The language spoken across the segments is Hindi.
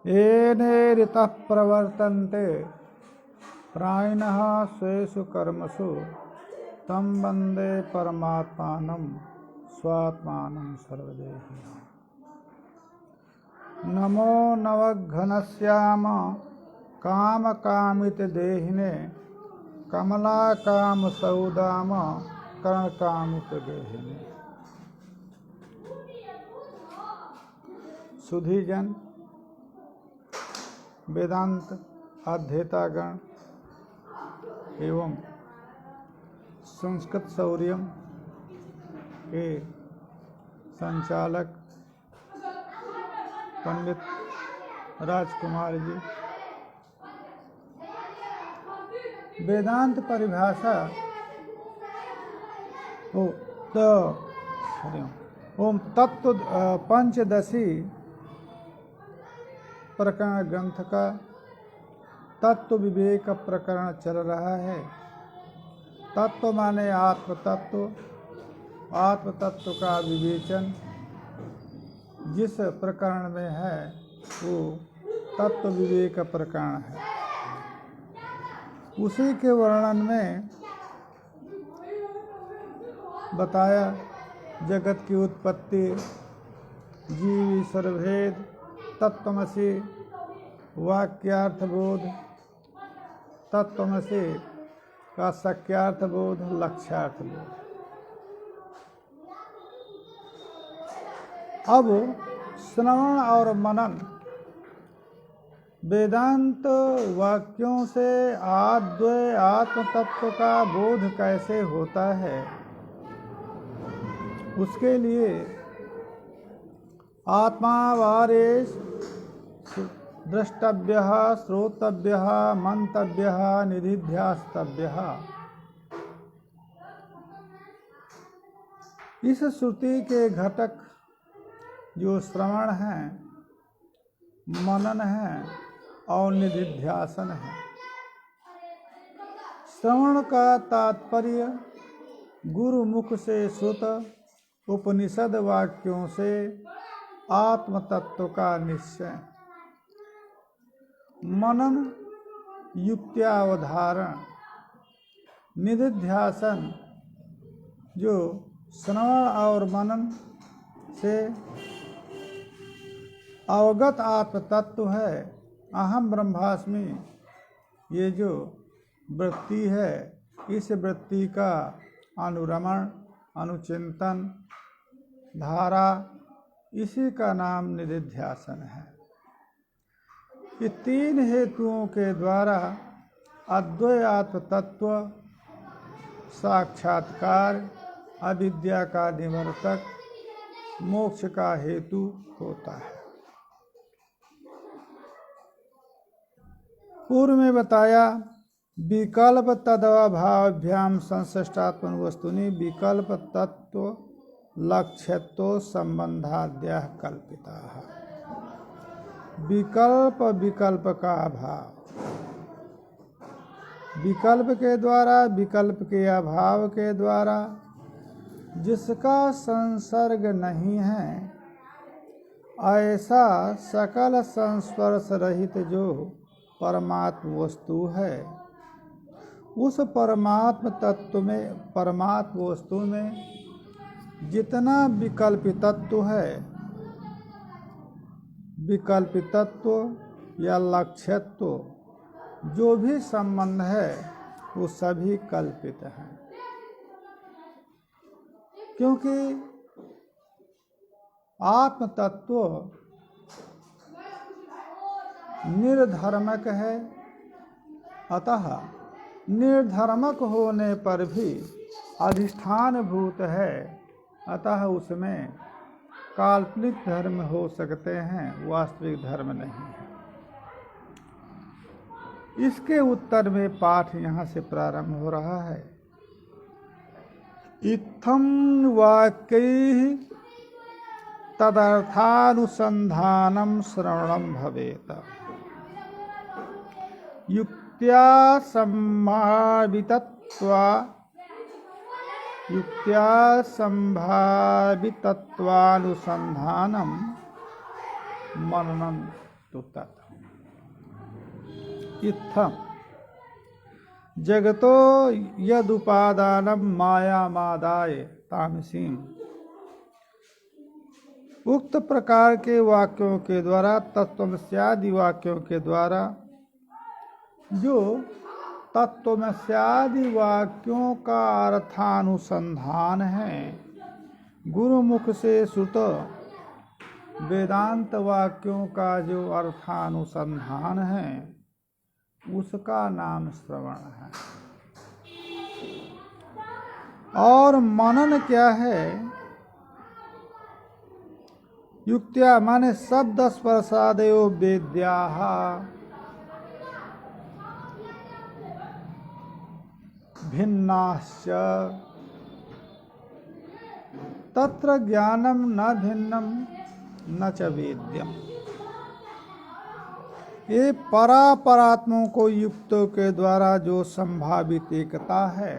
येने ऋतः प्रवर्तन्ते प्राणिनः स्वेषु कर्मसु तं वन्दे परमात्मानं स्वात्मानं सर्वदेहिनः। नमो नवघनश्याम कामकामितदेहिने कमलाकामसौदाम कर्णकामितदेहिने। सुधीजन, वेदांत अध्येतागण एवं संस्कृत शौर्यम के संचालक पंडित राजकुमार जी, वेदांत परिभाषा ओम तत्व पंचदशी प्रकरण ग्रंथ का तत्व विवेक प्रकरण चल रहा है। तत्व माने आत्म तत्व, आत्म तत्व का विवेचन जिस प्रकरण में है वो तत्व विवेक प्रकरण है। उसी के वर्णन में बताया जगत की उत्पत्ति, जीव ईश्वर भेद, तत्त्वमसि, वाक्यार्थ बोध, तत्त्वमसि का शक्यार्थ बोध, लक्ष्यार्थ बोध। अब श्रवण और मनन वेदांत वाक्यों से अद्वैत आत्म तत्व का बोध कैसे होता है, उसके लिए आत्मावारेश द्रष्टव्यः, श्रोतव्यः, मंतव्यः, निधिध्यास्तव्यः। इस श्रुति के घटक जो श्रवण है, मनन है और निधिध्यासन है। श्रवण का तात्पर्य गुरुमुख से श्रुत उपनिषद वाक्यों से आत्म तत्व का निश्चय, मनन युक्त्यावधारण, निधिध्यासन जो श्रवण और मनन से अवगत आत्म तत्व है, अहम ब्रह्मास्मि, ये जो वृत्ति है, इस वृत्ति का अनुरमण, अनुचिंतन, धारा, इसी का नाम निधिध्यासन है। ये तीन हेतुओं के द्वारा अद्वैत आत्म तत्व साक्षात्कार, अविद्या का निवर्तक, मोक्ष का हेतु होता है। पूर्व में बताया विकल्प तदभाव्याम संश्लिष्टात्मन वस्तुनि विकल्प तत्व लक्ष्यत्व संबंधाद्या कल्पिता। विकल्प, विकल्प का अभाव, विकल्प के द्वारा, विकल्प के अभाव के द्वारा जिसका संसर्ग नहीं है, ऐसा सकल संस्पर्श रहित जो परमात्म वस्तु है, उस परमात्म तत्व में, परमात्म वस्तु में जितना विकल्पित तत्व है, विकल्पित तत्व या लक्ष्यत्व जो भी संबंध है वो सभी कल्पित हैं। क्योंकि आत्म तत्व निर्धर्मक है, अतः निर्धर्मक होने पर भी अधिष्ठान भूत है, अतः उसमें काल्पनिक धर्म हो सकते हैं, वास्तविक धर्म नहीं है। इसके उत्तर में पाठ यहाँ से प्रारंभ हो रहा है। इत्थं वाक्यैः तदर्थानुसंधानं श्रवणं भवेत्। युक्त्या संभावितत्वानुसंधानं मननं तो तत् इत्थम जगतो यदुपादानम मायामादाय तामसीम। उक्त प्रकार के वाक्यों के द्वारा, तत्त्वमस्यादि वाक्यों के द्वारा, जो तत्त्वमस्यादि वाक्यों का अर्थानुसंधान है, गुरुमुख से श्रुत वेदांत वाक्यों का जो अर्थानुसंधान है, उसका नाम श्रवण है। और मनन क्या है? युक्त्या माने शब्द स्पर्शादयो वेद्याः भिन्नाश्च तत्र ज्ञानम न भिन्नम न च वेद्यम। ये परात्मों को युक्तों के द्वारा जो संभावित एकता है,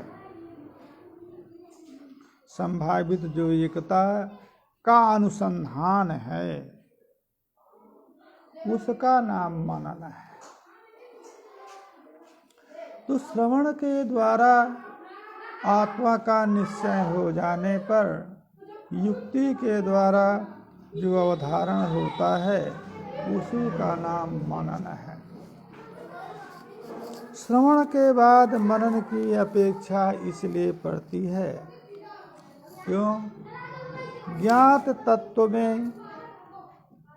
संभावित जो एकता का अनुसंधान है, उसका नाम मनन है। तो श्रवण के द्वारा आत्मा का निश्चय हो जाने पर युक्ति के द्वारा जो अवधारण होता है, उसी का नाम मनन है। श्रवण के बाद मनन की अपेक्षा इसलिए पड़ती है, क्यों? ज्ञात तत्व में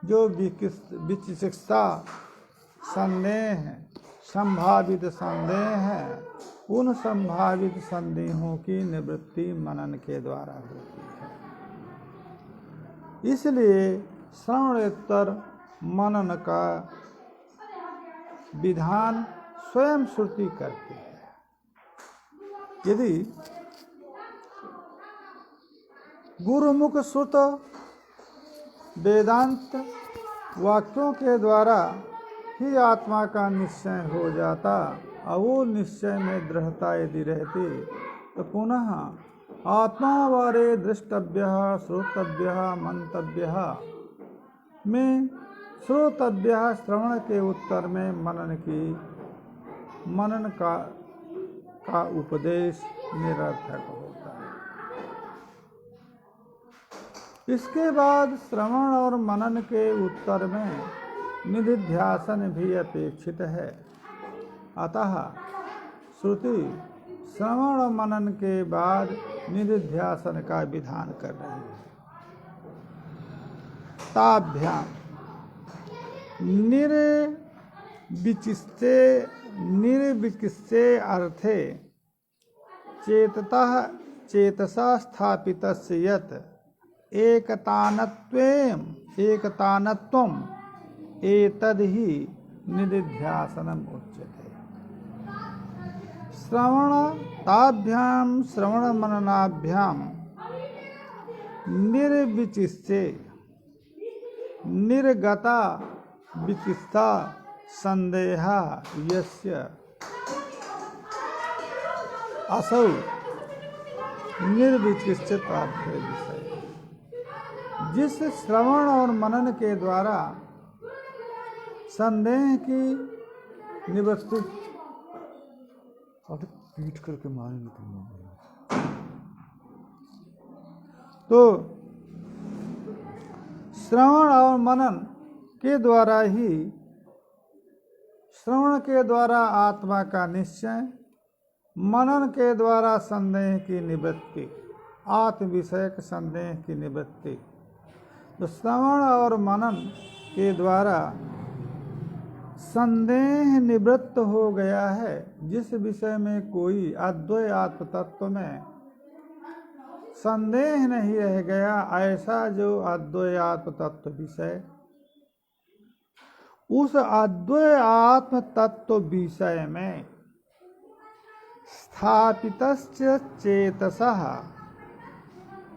जो विचिकित्सा संदेह, संभावित संदेह है, उन संभावित संदेहों की निवृत्ति मनन के द्वारा होती है। इसलिए श्रवणोत्तर मनन का विधान स्वयं श्रुति करती है। यदि गुरुमुख श्रुत वेदांत वाक्यों के द्वारा ही आत्मा का निश्चय हो जाता, और वो निश्चय में दृढ़ता यदि रहती, तो पुनः आत्मा वारे दृष्टव्य श्रोतव्य मंतव्य में श्रोतव्य श्रवण के उत्तर में मनन का उपदेश निरर्थक होता है। इसके बाद श्रवण और मनन के उत्तर में निधिध्यासन भी अपेक्षित है। अतः श्रुति श्रवण और मनन के बाद निधिध्यासन का विधान कर रही है। ताभ्याम निर्विचित्ते अर्थे चेतसा स्थापितस्य यत् एकतानत्वम् एतद् ही निधिध्यासनम् उच्यते। ताभ्याम श्रवण मननाभ्याम निर्विचित्ते निर्गता विचित्ता संदेहा यस्य असौ निर्विचित्त विषय। जिस श्रवण और मनन के द्वारा संदेह की निवृत्ति, पीट करके मारेंगे तो श्रवण और मनन के द्वारा ही, श्रवण के द्वारा आत्मा का निश्चय, मनन के द्वारा संदेह की निवृत्ति, आत्म विषयक संदेह की निवृत्ति। तो श्रवण और मनन के द्वारा संदेह निवृत्त हो गया है। जिस विषय में कोई अद्वैत आत्म तत्व में संदेह नहीं रह गया, ऐसा जो अद्वैत आत्म तत्व विषय, उस अद्वैत आत्म तत्व विषय में स्थापितस्य चेतसः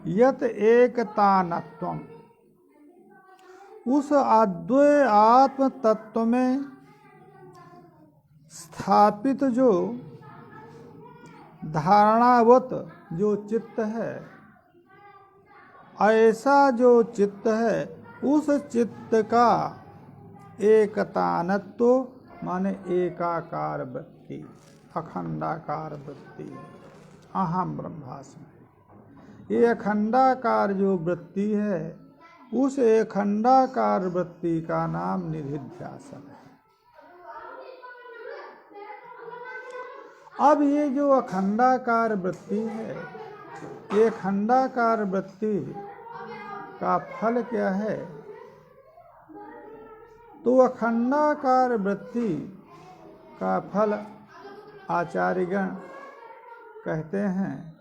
यत् एकतानत्वम्, उस अद्वैत आत्म तत्व में स्थापित जो धारणावत जो चित्त है, ऐसा जो चित्त है, उस चित्त का एकतानत्व माने एकाकार वृत्ति, अखंडाकार वृत्ति, अहम ब्रह्मास्मि। ये अखंडाकार जो वृत्ति है, उस अखंडाकार वृत्ति का नाम निधिध्यासन है। अब ये जो अखंडाकार वृत्ति है, ये अखंडाकार वृत्ति का फल क्या है? तो अखंडाकार वृत्ति का फल आचार्यगण कहते हैं,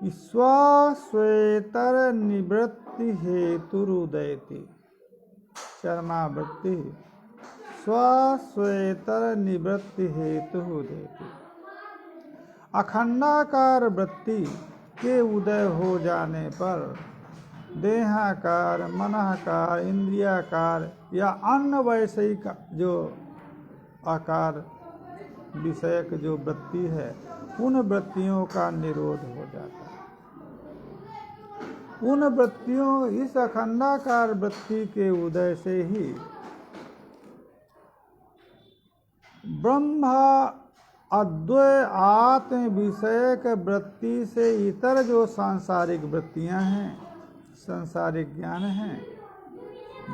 स्वश्वेतर निवृत्ति हेतुरुदयति चरमावृत्ति स्वश्वेतर निवृत्ति हेतु उदयति। अखंडाकार वृत्ति के उदय हो जाने पर देहाकार, मनःकार, इंद्रियाकार या अन्य वैषयिक जो आकार विषयक जो वृत्ति है, उन वृत्तियों का निरोध हो जाता है। उन वृत्तियों, इस अखंडाकार वृत्ति के उदय से ही ब्रह्म अद्वय आत्म विषयक वृत्ति से इतर जो सांसारिक वृत्तियां हैं, सांसारिक ज्ञान हैं,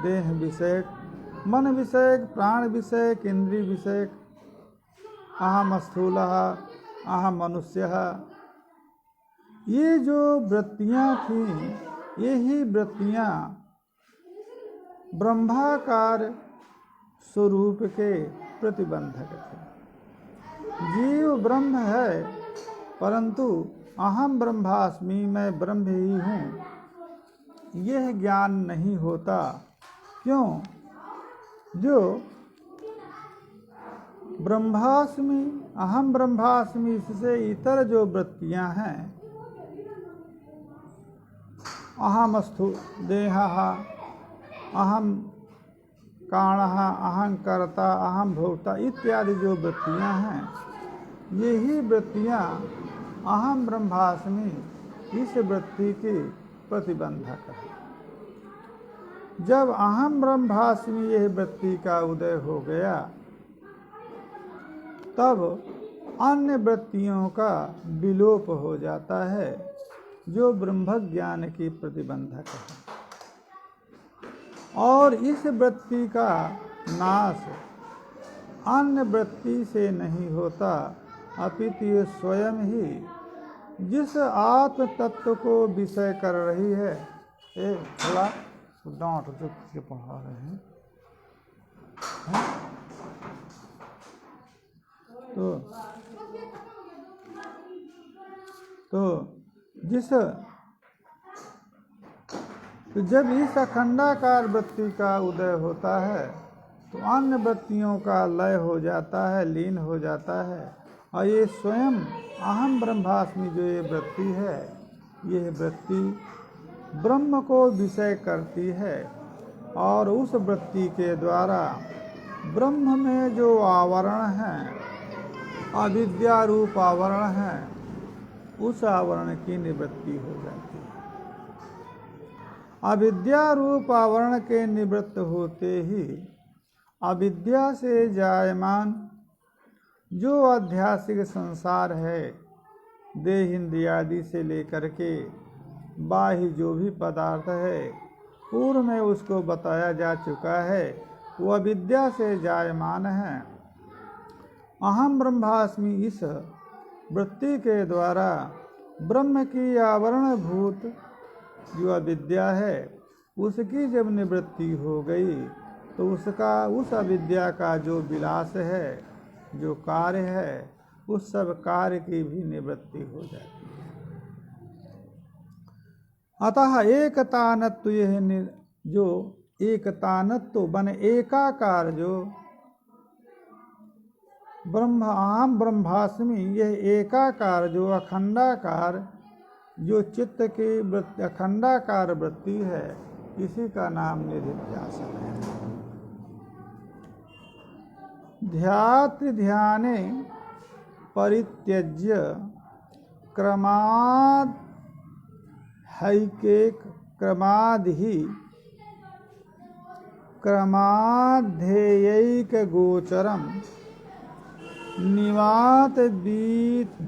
देह विषयक, मन विषयक, प्राण विषयक, इंद्रिय विषयक, अहम स्थूलः, अहम मनुष्यः, ये जो वृत्तियां थीं, यही वृत्तियां ब्रह्माकार स्वरूप के प्रतिबंधक थे। जीव ब्रह्म है, परंतु अहम ब्रह्मास्मि, मैं ब्रह्म ही हूँ, यह ज्ञान नहीं होता। क्यों? जो ब्रह्मास्मि, अहम ब्रह्मास्मि से इतर जो वृत्तियां हैं, अहम स्थूल देहः, अहम काणः, अहं कर्ता, अहम भोक्ता इत्यादि जो वृत्तियां हैं, यही वृत्तियां अहम ब्रह्मास्मि इस वृत्ति की प्रतिबंधक है। जब अहम ब्रह्मास्मि यह वृत्ति का उदय हो गया, तब अन्य वृत्तियों का विलोप हो जाता है, जो ब्रह्म ज्ञान की प्रतिबंधक है। और इस वृत्ति का नाश अन्य वृत्ति से नहीं होता, अपितु ये स्वयं ही जिस आत्म तत्व को विषय कर रही है, थोड़ा डांट जो के पढ़ा रहे हैं, तो जब इस अखंडाकार वृत्ति का उदय होता है, तो अन्य वृत्तियों का लय हो जाता है, लीन हो जाता है, और ये स्वयं अहम ब्रह्मास्मि जो ये वृत्ति है, यह वृत्ति ब्रह्म को विषय करती है, और उस वृत्ति के द्वारा ब्रह्म में जो आवरण है, अविद्या रूप आवरण है, उस आवरण की निवृत्ति हो जाती है। अविद्या रूप आवरण के निवृत्त होते ही अविद्या से जायमान जो आध्यात्मिक संसार है, देह इंद्रियादि से लेकर के बाह्य जो भी पदार्थ है, पूर्व में उसको बताया जा चुका है, वो अविद्या से जायमान है। अहम ब्रह्मास्मि इस वृत्ति के द्वारा ब्रह्म की आवरण भूत जो अविद्या है, उसकी जब निवृत्ति हो गई, तो उसका, उस अविद्या का जो विलास है, जो कार्य है, उस सब कार्य की भी निवृत्ति हो जाती है। अतः एकतानत्व, यह जो एकतानत्व बन एकाकार जो ब्रह्म अहम ब्रह्मास्मि, यह एकाकार जो अखंडाकार जो चित्त की अखंडाकार वृत्ति है, इसी का नाम निधिध्यासन है। ध्याति ध्याने परित्यज्य क्रमाद हैकेक क्रमाद ही क्रमाध्येयैक गोचरम निवात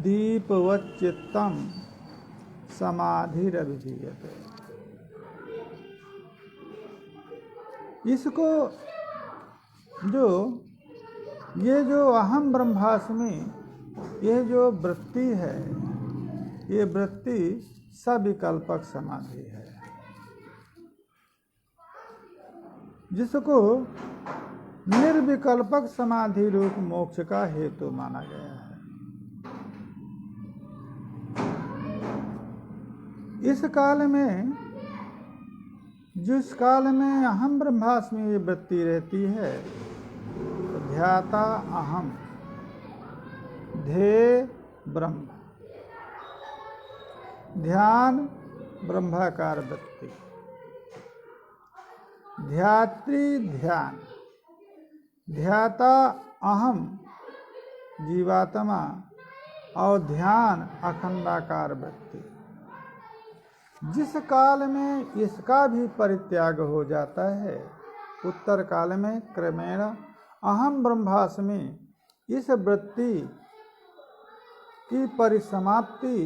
दीपवच्चित्तम समाधिरभिधीयते। इसको ये जो अहम ब्रह्मास्मि, ये जो वृत्ति है, ये वृत्ति सविकल्पक समाधि है, जिसको निर्विकल्पक समाधि रूप मोक्ष का हेतु माना गया है। इस काल में, जिस काल में अहम ब्रह्मास्मि ये वृत्ति रहती है, तो ध्याता अहम, ध्येय ब्रह्म, ध्यान ब्रह्माकार वृत्ति, ध्यात्री ध्यान, ध्याता अहम जीवात्मा और ध्यान अखंडाकार वृत्ति। जिस काल में इसका भी परित्याग हो जाता है, उत्तर काल में क्रमेण अहम ब्रह्मास्मि इस वृत्ति की परिसमाप्ति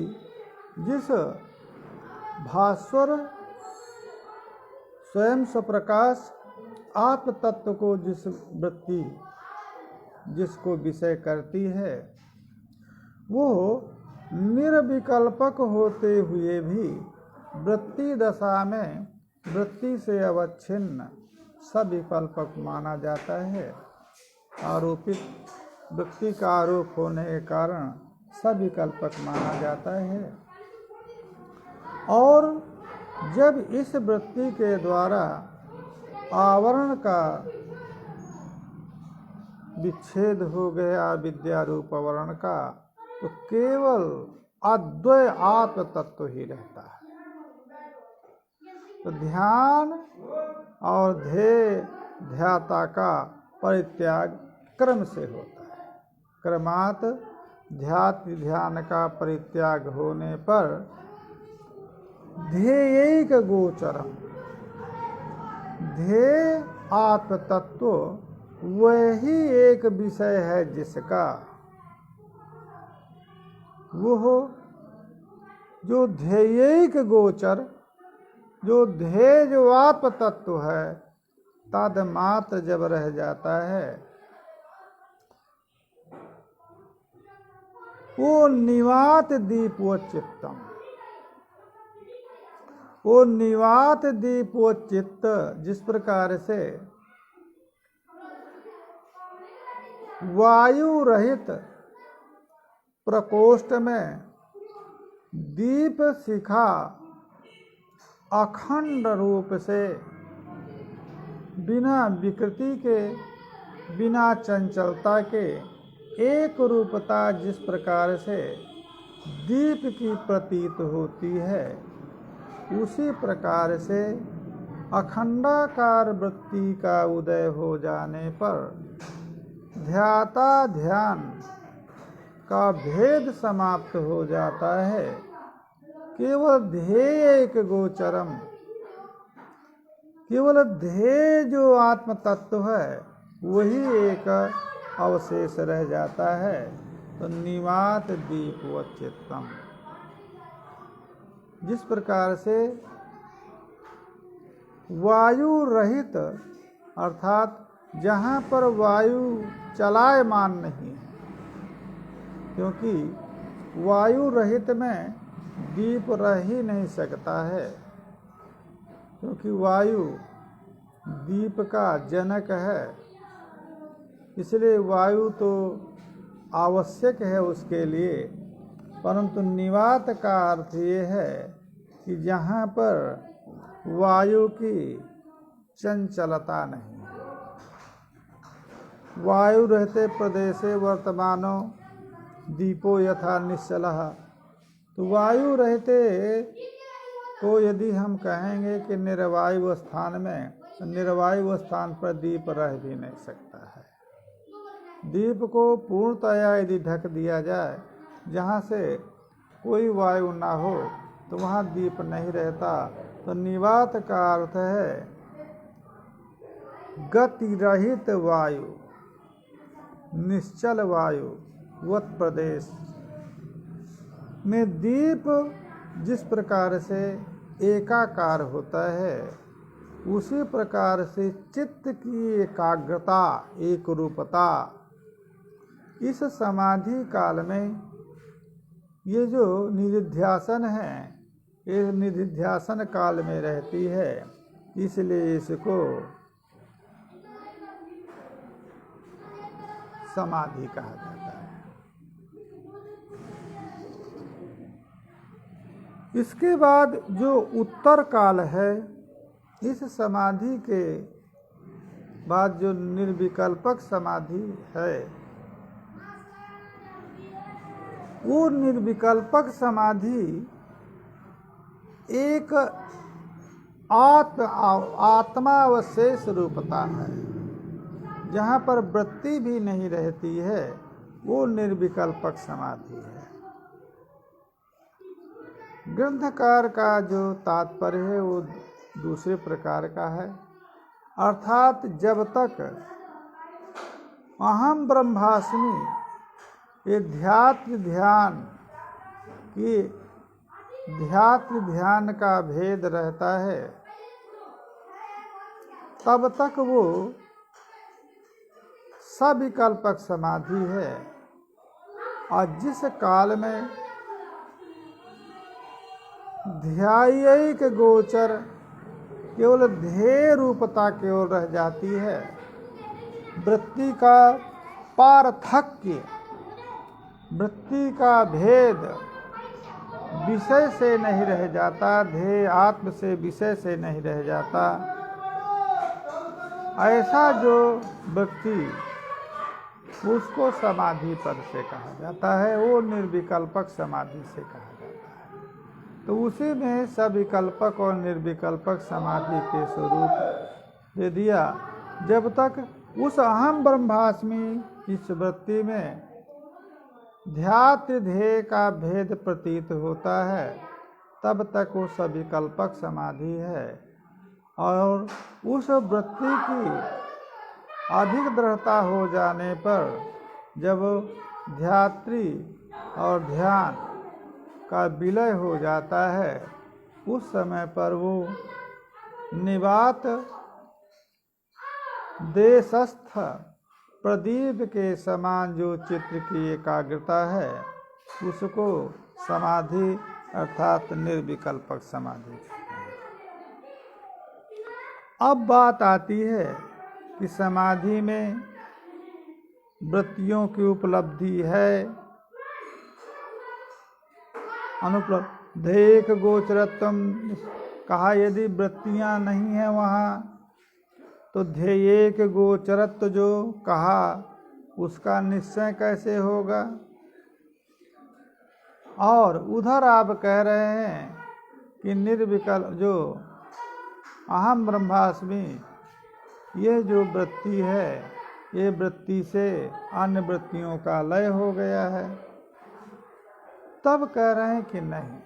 जिस भास्वर स्वयं स्वप्रकाश आत्म तत्व को जिस वृत्ति जिसको विषय करती है, वो निर्विकल्पक होते हुए भी वृत्ति दशा में वृत्ति से अवच्छिन्न सविकल्पक माना जाता है। आरोपित वृत्ति का आरोप होने के कारण सविकल्पक माना जाता है। और जब इस वृत्ति के द्वारा आवरण का विच्छेद हो गया, विद्या रूप आवरण का, तो केवल अद्वय आत्म तत्व ही रहता है। तो ध्यान और ध्येय ध्याता का परित्याग क्रम से होता है। क्रमात् ध्याति ध्यान का परित्याग होने पर ध्येयैक गोचरम, ध्येय आत्म तत्व वही एक विषय है जिसका वो जो ध्येयैक गोचर, जो ध्येय जो आत्म तत्व है, तद मात्र जब रह जाता है, वो निवात दीपोच्चित्तम, वो निवात दीपोच्चित्त जिस प्रकार से वायु रहित प्रकोष्ठ में दीप शिखा अखंड रूप से बिना विकृति के, बिना चंचलता के एक रूपता जिस प्रकार से दीप की प्रतीत होती है, उसी प्रकार से अखंडाकार वृत्ति का उदय हो जाने पर ध्याता ध्यान का भेद समाप्त हो जाता है। केवल ध्येय एक गोचरम, केवल ध्येय जो आत्म तत्व है वही एक अवशेष रह जाता है। तो निवात दीपोच्चित्तम, जिस प्रकार से वायु रहित, अर्थात जहाँ पर वायु चलायमान नहीं है, क्योंकि वायु रहित में दीप रह ही नहीं सकता है, क्योंकि वायु दीप का जनक है। इसलिए वायु तो आवश्यक है उसके लिए, परंतु निवात का अर्थ ये है कि जहाँ पर वायु की चंचलता नहीं, वायु रहते प्रदेशे वर्तमानो दीपो यथा निश्चलः। तो वायु रहते तो यदि हम कहेंगे कि निर्वायु स्थान में, तो निर्वायु स्थान पर दीप रह भी नहीं सकता है। दीप को पूर्णतया यदि ढक दिया जाए, जहाँ से कोई वायु ना हो, तो वहाँ दीप नहीं रहता। तो निवात का अर्थ है गति रहित वायु, निश्चल वायु वत प्रदेश में दीप जिस प्रकार से एकाकार होता है, उसी प्रकार से चित्त की एकाग्रता, एक रूपता इस समाधि काल में, ये जो निधिध्यासन है, ये निधिध्यासन काल में रहती है, इसलिए इसको समाधि कहा जाता है। इसके बाद जो उत्तर काल है, इस समाधि के बाद जो निर्विकल्पक समाधि है, वो निर्विकल्पक समाधि एक आत्मावशेष रूपता है, जहाँ पर वृत्ति भी नहीं रहती है, वो निर्विकल्पक समाधि है। ग्रंथकार का जो तात्पर्य है वो दूसरे प्रकार का है, अर्थात जब तक अहम ब्रह्मास्मि ये ध्यात्म ध्यान का भेद रहता है, तब तक वो सविकल्पक समाधि है। और जिस काल में ध्यायिक गोचर केवल ध्येय रूपता केवल रह जाती है, वृत्ति का पार्थक्य, वृत्ति का भेद विषय से नहीं रह जाता, ध्येय आत्म से विषय से नहीं रह जाता, ऐसा जो व्यक्ति, उसको समाधि पद से कहा जाता है, वो निर्विकल्पक समाधि से कहा जाता है। तो उसी में सविकल्पक और निर्विकल्पक समाधि के स्वरूप दे दिया। जब तक उस अहम ब्रह्मास्मि इस वृत्ति में ध्यात्म ध्येय का भेद प्रतीत होता है, तब तक वो सविकल्पक समाधि है। और उस वृत्ति की अधिक दृढ़ता हो जाने पर जब ध्यात्री और ध्यान का विलय हो जाता है, उस समय पर वो निवात देशस्थ प्रदीप के समान जो चित्र की एकाग्रता है, उसको समाधि अर्थात निर्विकल्पक समाधि। अब बात आती है कि समाधि में वृत्तियों की उपलब्धि है, अनुपलब्ध ध्येयक गोचरत्व कहा। यदि वृत्तियां नहीं है वहाँ, तो ध्येयक गोचरत्व जो कहा, उसका निश्चय कैसे होगा। और उधर आप कह रहे हैं कि निर्विकल्प जो अहम ब्रह्मास्मि, ये जो वृत्ति है, ये वृत्ति से अन्य वृत्तियों का लय हो गया है। तब कह रहे हैं कि नहीं,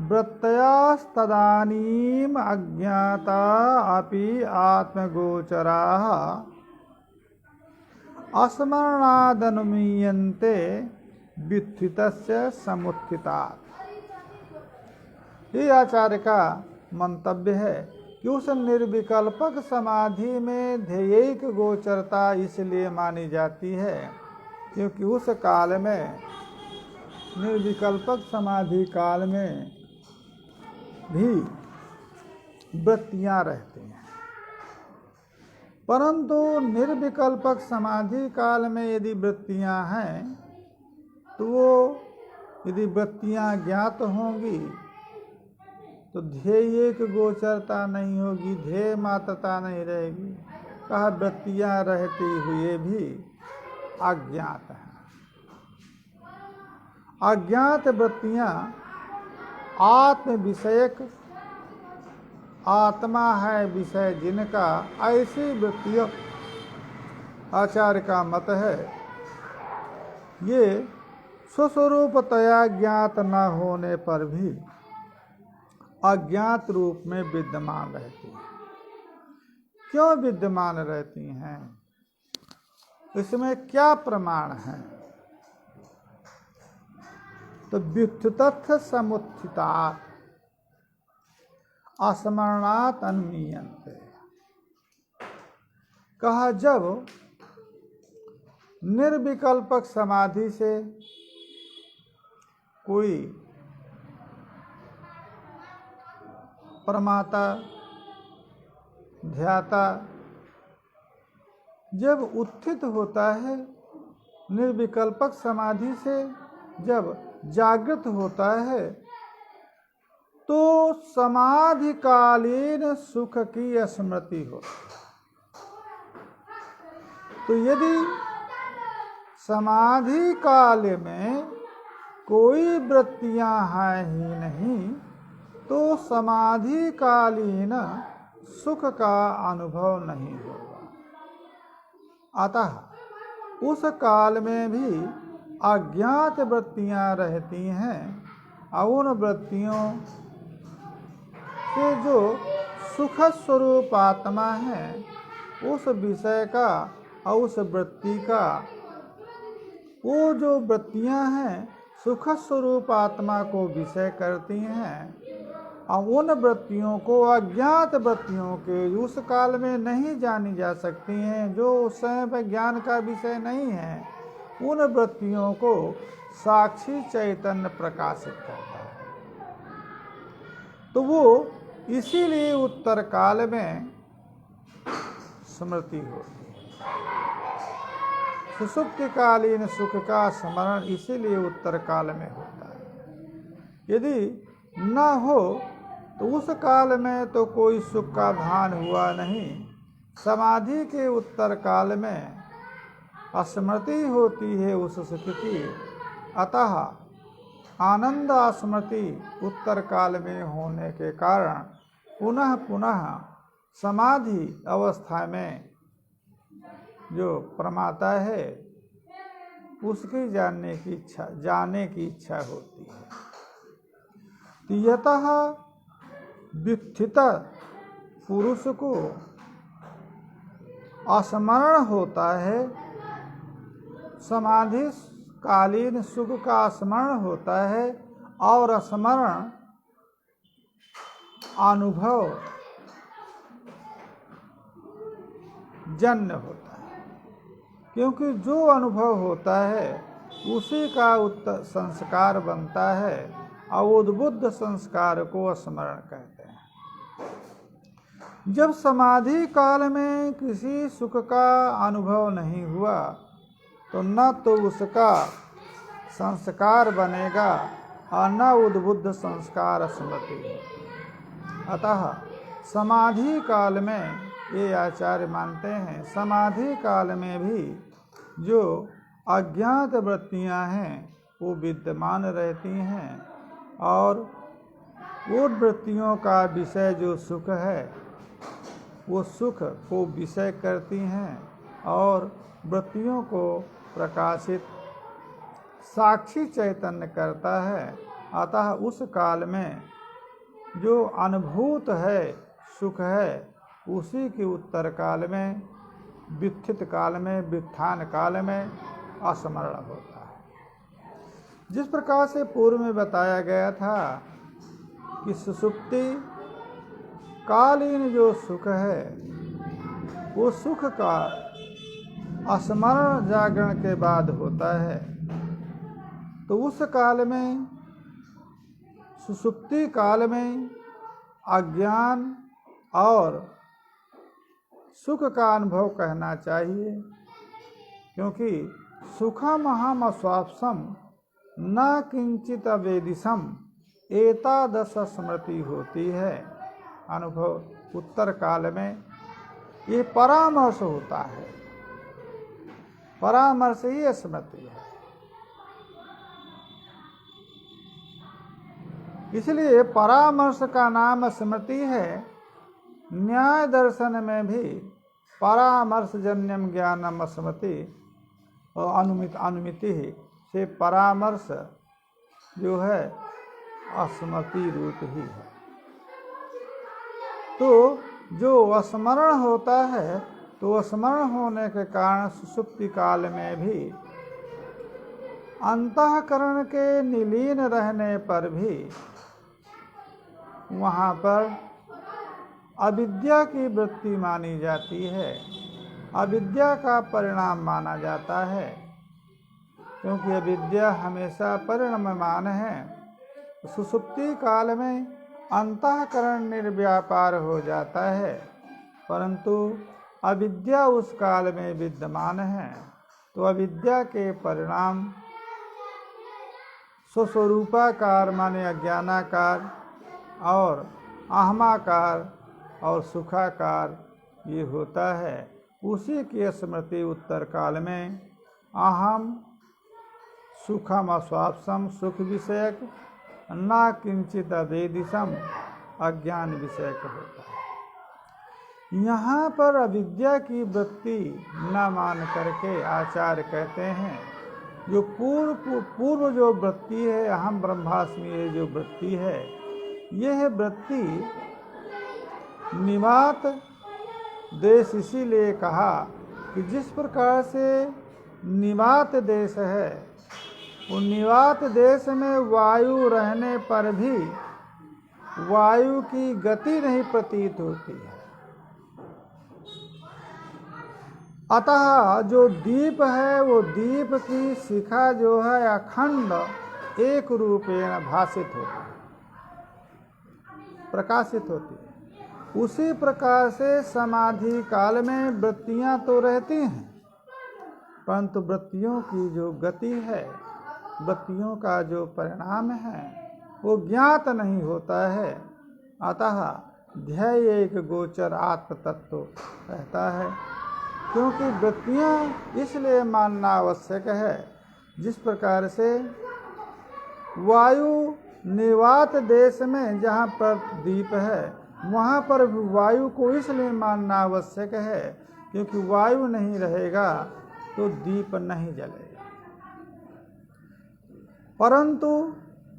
वृत्तयस्तदानीम अज्ञाता अपि आत्मगोचराः अस्मरणादनुमीयन्ते व्युत्थितस्य समुत्थितात्। ये आचार्य का मंतव्य है कि उस निर्विकल्पक समाधि में ध्येयिक गोचरता इसलिए मानी जाती है क्योंकि उस काल में, निर्विकल्पक समाधि काल में भी वृत्तियां रहती हैं। परंतु निर्विकल्पक समाधि काल में यदि वृत्तियां हैं, तो वो यदि वृत्तियां ज्ञात होंगी तो ध्येय की गोचरता नहीं होगी, ध्येय मात्रता नहीं रहेगी। कहा वृत्तियां रहते हुए भी अज्ञात हैं। अज्ञात वृत्तियां आत्म विषयक, आत्मा है विषय जिनका, ऐसी वृत्तियों आचार्य का मत है, ये स्वस्वरूपतया ज्ञात न होने पर भी अज्ञात रूप में विद्यमान रहती है। क्यों विद्यमान रहती हैं, इसमें क्या प्रमाण है? तो व्युत्थितत्थ समुत्थितात् अस्मरणात् अनुमीयन्ते। कहा जब निर्विकल्पक समाधि से कोई प्रमाता ध्याता जब उत्थित होता है, निर्विकल्पक समाधि से जब जागृत होता है, तो समाधिकालीन सुख की स्मृति हो। तो यदि समाधि काल में कोई वृत्तियां हैं ही नहीं, तो समाधिकालीन सुख का अनुभव नहीं होगा। अतः उस काल में भी अज्ञात वृत्तियां रहती हैं और उन वृत्तियों से जो सुख स्वरूप आत्मा है, उस विषय का और उस वृत्ति का, वो जो वृत्तियां हैं सुख स्वरूप आत्मा को विषय करती हैं, और उन वृत्तियों को अज्ञात वृत्तियों के उस काल में नहीं जानी जा सकती हैं, जो उस समय पर ज्ञान का विषय नहीं है, उन वृत्तियों को साक्षी चैतन्य प्रकाशित करता है। तो वो इसीलिए उत्तर काल में स्मृति होती है। सुषुप्तिकालीन सुख का स्मरण इसीलिए उत्तर काल में होता है। यदि न हो तो उस काल में तो कोई सुख का भान हुआ नहीं। समाधि के उत्तर काल में स्मृति होती है उस सुख की, अतः आनंद स्मृति उत्तर काल में होने के कारण पुनः पुनः समाधि अवस्था में जो प्रमाता है उसकी जाने की इच्छा होती है। तो यतः व्युत्थित पुरुष को स्मरण होता है, समाधि कालीन सुख का स्मरण होता है, और स्मरण अनुभव जन्य होता है, क्योंकि जो अनुभव होता है उसी का उत्तर संस्कार बनता है, और उद्बुद्ध संस्कार को स्मरण कहते हैं। जब समाधि काल में किसी सुख का अनुभव नहीं हुआ, तो न तो उसका संस्कार बनेगा और न उद्बुद्ध संस्कार स्मृति। अतः समाधि काल में, ये आचार्य मानते हैं, समाधि काल में भी जो अज्ञात वृत्तियां हैं वो विद्यमान रहती हैं, और उन वृत्तियों का विषय जो सुख है वो सुख को विषय करती हैं, और वृत्तियों को प्रकाशित साक्षी चैतन्य करता है। अतः उस काल में जो अनुभूत है सुख है, उसी के उत्तर काल में, व्युत्थित काल में, व्युत्थान काल में स्मरण होता है। जिस प्रकार से पूर्व में बताया गया था कि सुषुप्ति कालीन जो सुख है, वो सुख का स्मरण जागरण के बाद होता है, तो उस काल में, सुषुप्ति काल में अज्ञान और सुख का अनुभव कहना चाहिए, क्योंकि सुखमहम स्वाप्सम न किंचित अवेदिशम एतादश स्मृति होती है। अनुभव उत्तर काल में ये परामर्श होता है, परामर्श ही स्मृति है। इसलिए परामर्श का नाम स्मृति है। न्याय दर्शन में भी परामर्शजन्यम ज्ञानम स्मृति और अनुमिति से परामर्श जो है स्मृति रूप ही है। तो जो स्मरण होता है तो स्मरण होने के कारण सुषुप्ति काल में भी अंतःकरण के निलीन रहने पर भी वहाँ पर अविद्या की वृत्ति मानी जाती है, अविद्या का परिणाम माना जाता है, क्योंकि अविद्या हमेशा परिणाममान है। सुषुप्ति काल में अंतःकरण निर्व्यापार हो जाता है, परंतु अविद्या उस काल में विद्यमान है, तो अविद्या के परिणाम स्वस्वरूपाकार माने अज्ञानाकार और अहमाकार और सुखाकार ये होता है। उसी की स्मृति उत्तर काल में अहम सुखम अस्वाप्सम सुख विषयक न किंचित अवेदिशम अज्ञान विषयक होता है। यहाँ पर अविद्या की वृत्ति न मान करके आचार्य कहते हैं जो पूर्व जो वृत्ति है अहम ब्रह्मास्मि ये जो वृत्ति है, यह वृत्ति निवात देश इसीलिए कहा कि जिस प्रकार से निवात देश है, उन निवात देश में वायु रहने पर भी वायु की गति नहीं प्रतीत होती है। अतः जो दीप है वो दीप की शिखा जो है अखंड एक रूपेण भाषित होती है, प्रकाशित होती है। उसी प्रकार से समाधि काल में वृत्तियां तो रहती हैं, परंतु वृत्तियों की जो गति है, वृत्तियों का जो परिणाम है वो ज्ञात नहीं होता है। अतः ध्येय एक गोचर आत्म तत्व रहता है, क्योंकि वृत्तियां इसलिए मानना आवश्यक है। जिस प्रकार से वायु निवात देश में जहाँ पर दीप है वहाँ पर वायु को इसलिए मानना आवश्यक है क्योंकि वायु नहीं रहेगा तो दीप नहीं जलेगा। परंतु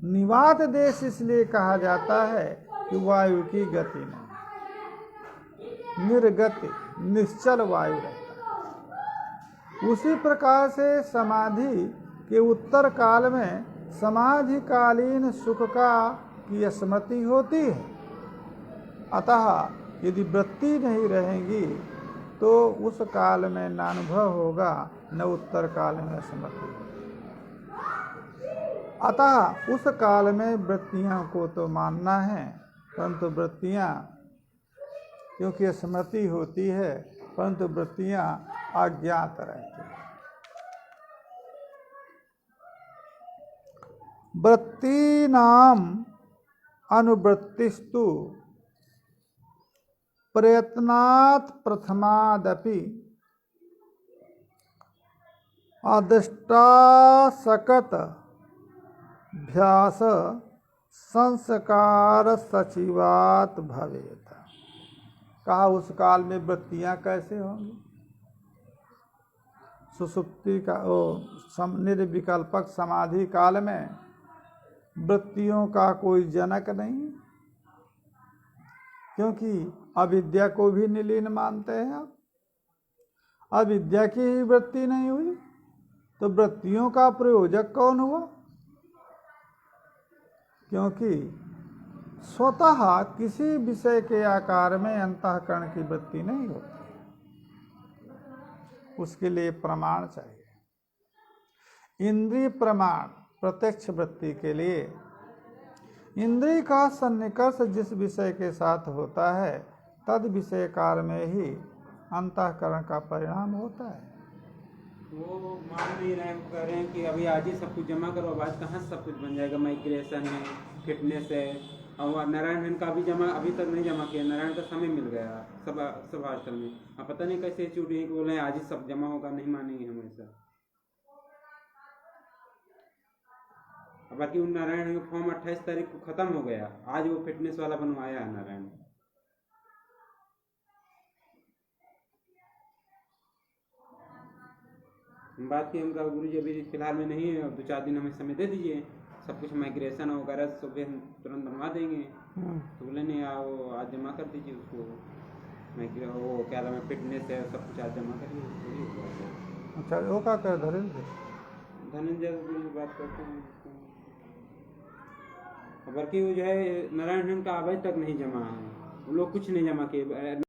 निवात देश इसलिए कहा जाता है कि वायु की गति नहीं, निर्गति निश्चल वायु रहता है। उसी प्रकार से समाधि के उत्तर काल में समाधिकालीन सुख का की स्मृति होती है। अतः यदि वृत्ति नहीं रहेगी तो उस काल में न अनुभव होगा न उत्तर काल में स्मृति होगी। अतः उस काल में वृत्तियां को तो मानना है, परंतु वृत्तियां क्योंकि स्मृति होती है परंतु वृत्तियां अज्ञात रहती हैं। वृत्तीनाम अनुवृत्तिस्तु प्रयत्नात् प्रथमादपि अदृष्टासकत भ्यास संस्कार सचिवात भवेत। कहा उस काल में वृत्तियां कैसे होंगी? सुषुप्ति का निर्विकल्पक समाधि काल में वृत्तियों का कोई जनक नहीं, क्योंकि अविद्या को भी निलीन मानते हैं आप। अविद्या की ही वृत्ति नहीं हुई तो वृत्तियों का प्रयोजक कौन हुआ? क्योंकि स्वतः किसी विषय के आकार में अंतःकरण की वृत्ति नहीं होती, उसके लिए प्रमाण चाहिए। इंद्रिय प्रमाण प्रत्यक्ष वृत्ति के लिए इंद्रिय का सन्निकर्ष जिस विषय के साथ होता है तद विषय काल में ही अंतःकरण का परिणाम होता है। वो मान नहीं रहे, कह रहे हैं कि अभी आज ही सब कुछ जमा करो, अब आज कहाँ सब कुछ बन जाएगा। माइग्रेशन है, फिटनेस है, और नारायण का भी जमा अभी तक नहीं जमा किया। नारायण का समय मिल गया सब हॉस्टल में, अब पता नहीं कैसे चूड़ी बोले आज ही सब जमा होगा, नहीं मानेंगे हम ऐसा। बाकी उन नारायण का फॉर्म 28 तारीख को खत्म हो गया, आज वो फिटनेस वाला बनवाया है नारायण। बात की उनका गुरुजी अभी फिलहाल में नहीं है, 2-4 दिन हमें समय दे दीजिए, सब कुछ माइग्रेशन वगैरह सब हम तुरंत बनवा देंगे। तो बोले नहीं आओ आज जमा कर दीजिए उसको। वो क्या था मैं फिटनेस है सब कुछ आज जमा करिए वही हुआ। अच्छा वो का कर धरेंगे धनंजय की बात करते हैं बल्कि वो जो है नारायण का अभी तक नहीं जमा है, वो लोग कुछ नहीं जमा किए।